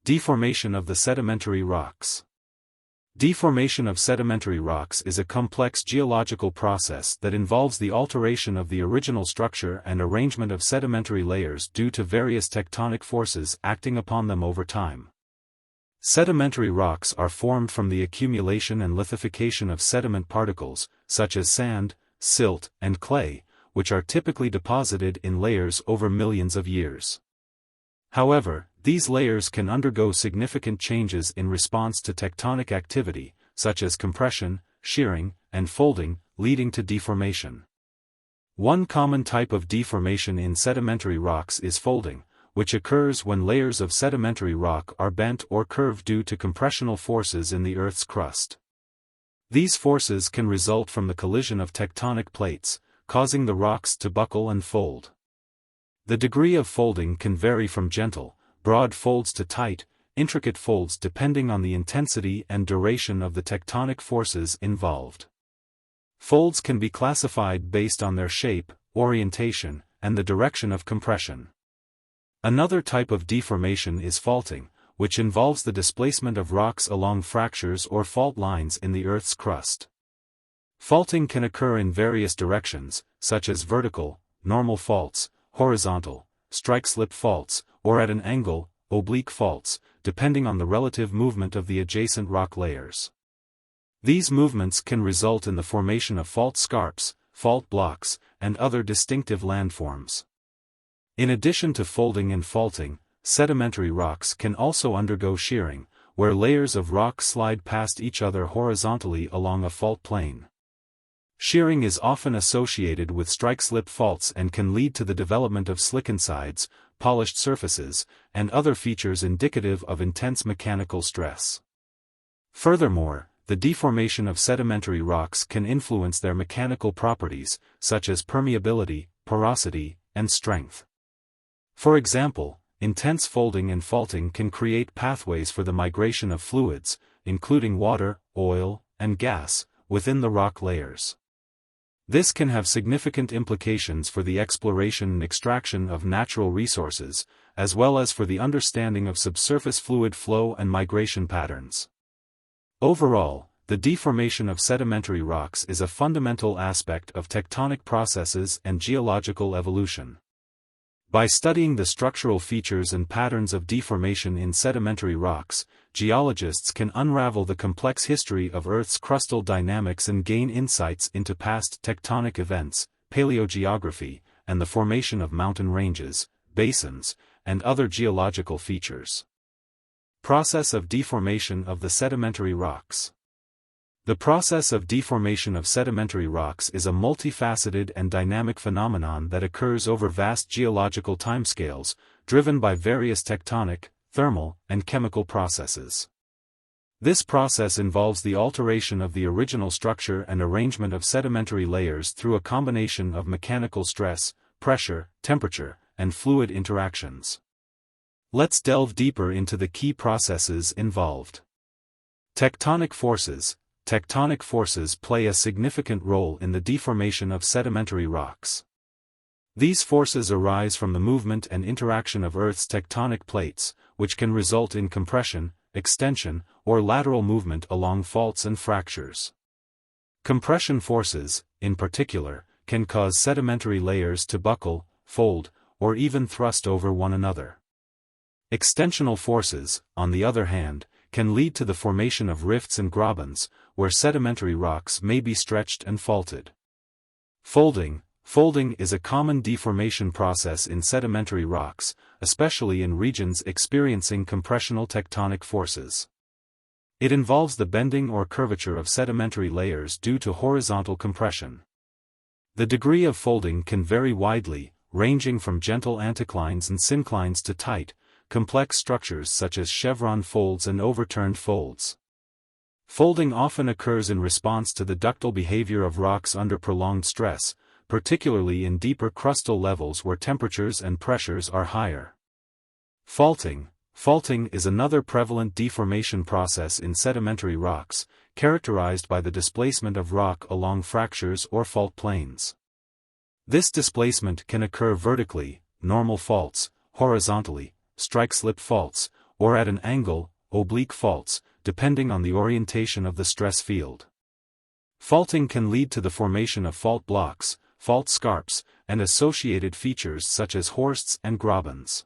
Deformation of the sedimentary rocks. Deformation of sedimentary rocks is a complex geological process that involves the alteration of the original structure and arrangement of sedimentary layers due to various tectonic forces acting upon them over time. Sedimentary rocks are formed from the accumulation and lithification of sediment particles, such as sand, silt, and clay, which are typically deposited in layers over millions of years. However, these layers can undergo significant changes in response to tectonic activity, such as compression, shearing, and folding, leading to deformation. One common type of deformation in sedimentary rocks is folding, which occurs when layers of sedimentary rock are bent or curved due to compressional forces in the Earth's crust. These forces can result from the collision of tectonic plates, causing the rocks to buckle and fold. The degree of folding can vary from gentle, broad folds to tight, intricate folds depending on the intensity and duration of the tectonic forces involved. Folds can be classified based on their shape, orientation, and the direction of compression. Another type of deformation is faulting, which involves the displacement of rocks along fractures or fault lines in the Earth's crust. Faulting can occur in various directions, such as vertical, normal faults, horizontal, strike-slip faults, or at an angle, oblique faults, depending on the relative movement of the adjacent rock layers. These movements can result in the formation of fault scarps, fault blocks, and other distinctive landforms. In addition to folding and faulting, sedimentary rocks can also undergo shearing, where layers of rock slide past each other horizontally along a fault plane. Shearing is often associated with strike-slip faults and can lead to the development of slickensides, polished surfaces, and other features indicative of intense mechanical stress. Furthermore, the deformation of sedimentary rocks can influence their mechanical properties, such as permeability, porosity, and strength. For example, intense folding and faulting can create pathways for the migration of fluids, including water, oil, and gas, within the rock layers. This can have significant implications for the exploration and extraction of natural resources, as well as for the understanding of subsurface fluid flow and migration patterns. Overall, the deformation of sedimentary rocks is a fundamental aspect of tectonic processes and geological evolution. By studying the structural features and patterns of deformation in sedimentary rocks, geologists can unravel the complex history of Earth's crustal dynamics and gain insights into past tectonic events, paleogeography, and the formation of mountain ranges, basins, and other geological features. Process of deformation of the sedimentary rocks. The process of deformation of sedimentary rocks is a multifaceted and dynamic phenomenon that occurs over vast geological timescales, driven by various tectonic, thermal, and chemical processes. This process involves the alteration of the original structure and arrangement of sedimentary layers through a combination of mechanical stress, pressure, temperature, and fluid interactions. Let's delve deeper into the key processes involved. Tectonic forces. Tectonic forces play a significant role in the deformation of sedimentary rocks. These forces arise from the movement and interaction of Earth's tectonic plates, which can result in compression, extension, or lateral movement along faults and fractures. Compression forces, in particular, can cause sedimentary layers to buckle, fold, or even thrust over one another. Extensional forces, on the other hand, can lead to the formation of rifts and grabens, where sedimentary rocks may be stretched and faulted. Folding is a common deformation process in sedimentary rocks, especially in regions experiencing compressional tectonic forces. It involves the bending or curvature of sedimentary layers due to horizontal compression. The degree of folding can vary widely, ranging from gentle anticlines and synclines to tight, complex structures such as chevron folds and overturned folds. Folding often occurs in response to the ductile behavior of rocks under prolonged stress, particularly in deeper crustal levels where temperatures and pressures are higher. Faulting is another prevalent deformation process in sedimentary rocks, characterized by the displacement of rock along fractures or fault planes. This displacement can occur vertically, normal faults, horizontally, strike-slip faults, or at an angle, oblique faults, depending on the orientation of the stress field. Faulting can lead to the formation of fault blocks, fault scarps, and associated features such as horsts and grabens.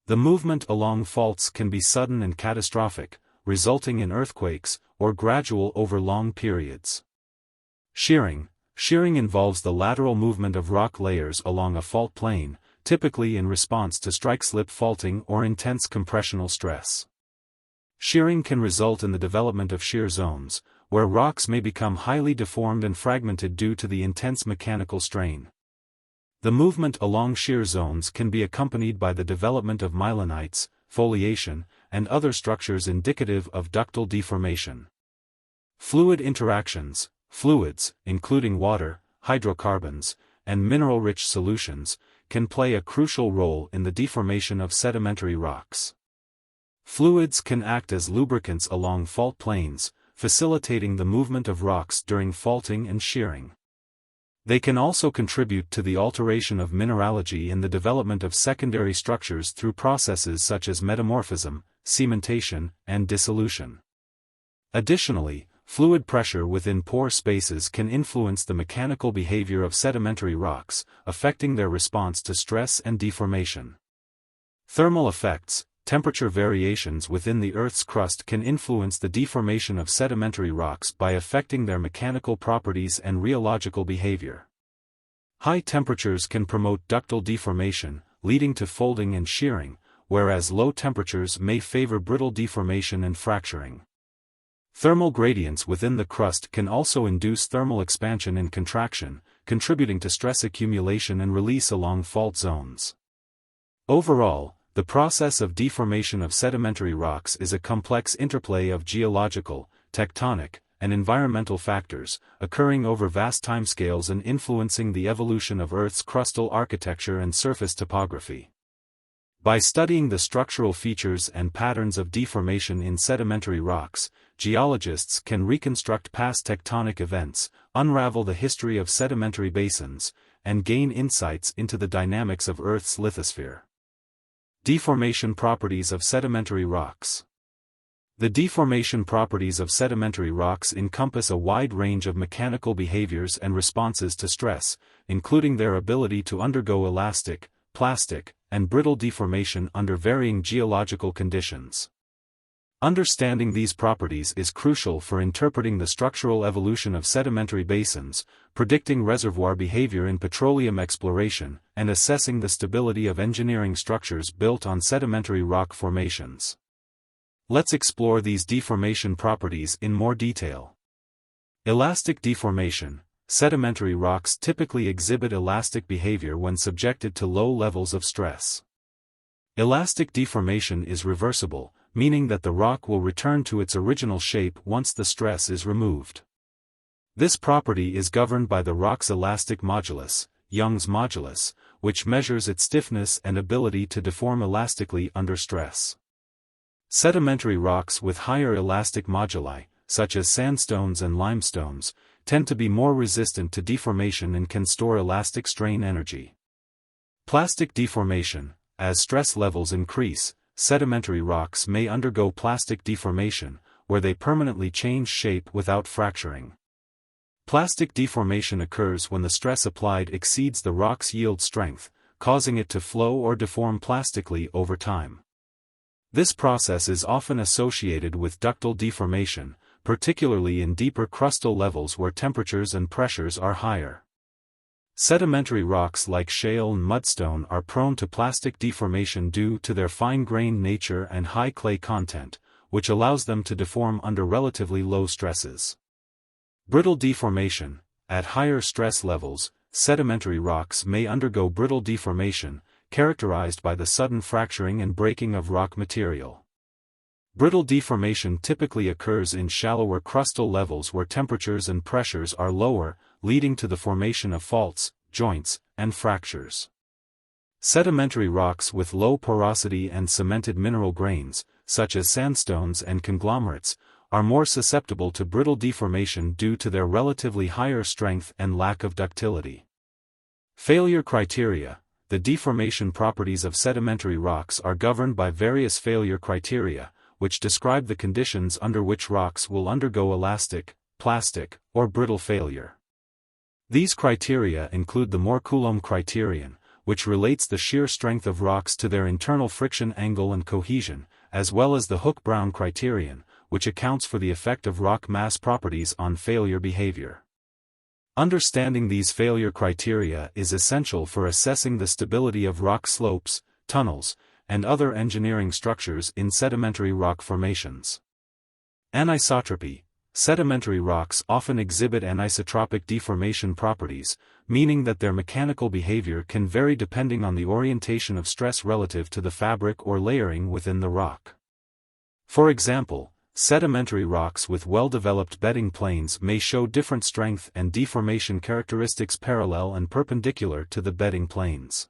The movement along faults can be sudden and catastrophic, resulting in earthquakes, or gradual over long periods. Shearing involves the lateral movement of rock layers along a fault plane, typically in response to strike-slip faulting or intense compressional stress. Shearing can result in the development of shear zones, where rocks may become highly deformed and fragmented due to the intense mechanical strain. The movement along shear zones can be accompanied by the development of mylonites, foliation, and other structures indicative of ductile deformation. Fluid interactions, fluids, including water, hydrocarbons, and mineral-rich solutions, can play a crucial role in the deformation of sedimentary rocks. Fluids can act as lubricants along fault planes, facilitating the movement of rocks during faulting and shearing. They can also contribute to the alteration of mineralogy and the development of secondary structures through processes such as metamorphism, cementation, and dissolution. Additionally, fluid pressure within pore spaces can influence the mechanical behavior of sedimentary rocks, affecting their response to stress and deformation. Thermal effects, temperature variations within the Earth's crust can influence the deformation of sedimentary rocks by affecting their mechanical properties and rheological behavior. High temperatures can promote ductile deformation, leading to folding and shearing, whereas low temperatures may favor brittle deformation and fracturing. Thermal gradients within the crust can also induce thermal expansion and contraction, contributing to stress accumulation and release along fault zones. Overall, the process of deformation of sedimentary rocks is a complex interplay of geological, tectonic, and environmental factors, occurring over vast timescales and influencing the evolution of Earth's crustal architecture and surface topography. By studying the structural features and patterns of deformation in sedimentary rocks, geologists can reconstruct past tectonic events, unravel the history of sedimentary basins, and gain insights into the dynamics of Earth's lithosphere. Deformation properties of sedimentary rocks. The deformation properties of sedimentary rocks encompass a wide range of mechanical behaviors and responses to stress, including their ability to undergo elastic, plastic, and brittle deformation under varying geological conditions. Understanding these properties is crucial for interpreting the structural evolution of sedimentary basins, predicting reservoir behavior in petroleum exploration, and assessing the stability of engineering structures built on sedimentary rock formations. Let's explore these deformation properties in more detail. Elastic deformation. Sedimentary rocks typically exhibit elastic behavior when subjected to low levels of stress. Elastic deformation is reversible, meaning that the rock will return to its original shape once the stress is removed. This property is governed by the rock's elastic modulus, Young's modulus, which measures its stiffness and ability to deform elastically under stress. Sedimentary rocks with higher elastic moduli, such as sandstones and limestones, tend to be more resistant to deformation and can store elastic strain energy. Plastic deformation. As stress levels increase, sedimentary rocks may undergo plastic deformation, where they permanently change shape without fracturing. Plastic deformation occurs when the stress applied exceeds the rock's yield strength, causing it to flow or deform plastically over time. This process is often associated with ductile deformation, particularly in deeper crustal levels where temperatures and pressures are higher. Sedimentary rocks like shale and mudstone are prone to plastic deformation due to their fine-grained nature and high clay content, which allows them to deform under relatively low stresses. Brittle deformation. At higher stress levels, sedimentary rocks may undergo brittle deformation, characterized by the sudden fracturing and breaking of rock material. Brittle deformation typically occurs in shallower crustal levels where temperatures and pressures are lower, leading to the formation of faults, joints, and fractures. Sedimentary rocks with low porosity and cemented mineral grains, such as sandstones and conglomerates, are more susceptible to brittle deformation due to their relatively higher strength and lack of ductility. Failure criteria. the deformation properties of sedimentary rocks are governed by various failure criteria, which describe the conditions under which rocks will undergo elastic, plastic, or brittle failure. These criteria include the Mohr-Coulomb criterion, which relates the shear strength of rocks to their internal friction angle and cohesion, as well as the Hooke-Brown criterion, which accounts for the effect of rock mass properties on failure behavior. Understanding these failure criteria is essential for assessing the stability of rock slopes, tunnels, and other engineering structures in sedimentary rock formations. Anisotropy. Sedimentary rocks often exhibit anisotropic deformation properties, meaning that their mechanical behavior can vary depending on the orientation of stress relative to the fabric or layering within the rock. For example, sedimentary rocks with well-developed bedding planes may show different strength and deformation characteristics parallel and perpendicular to the bedding planes.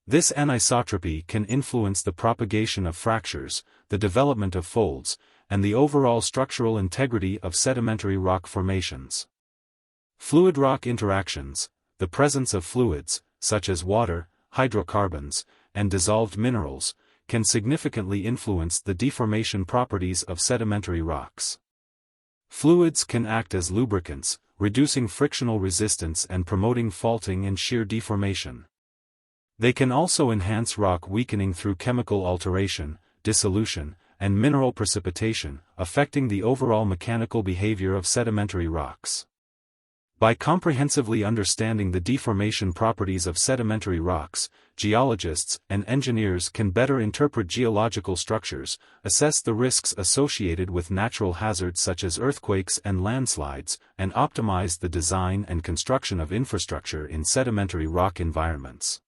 This anisotropy can influence the propagation of fractures, the development of folds, and the overall structural integrity of sedimentary rock formations. Fluid-rock interactions. The presence of fluids, such as water, hydrocarbons, and dissolved minerals, can significantly influence the deformation properties of sedimentary rocks. Fluids can act as lubricants, reducing frictional resistance and promoting faulting and shear deformation. They can also enhance rock weakening through chemical alteration, dissolution, and mineral precipitation, affecting the overall mechanical behavior of sedimentary rocks. By comprehensively understanding the deformation properties of sedimentary rocks, geologists and engineers can better interpret geological structures, assess the risks associated with natural hazards such as earthquakes and landslides, and optimize the design and construction of infrastructure in sedimentary rock environments.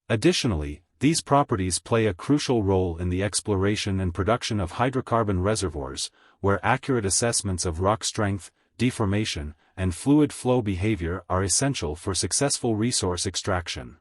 Additionally, these properties play a crucial role in the exploration and production of hydrocarbon reservoirs, where accurate assessments of rock strength, deformation, and fluid flow behavior are essential for successful resource extraction.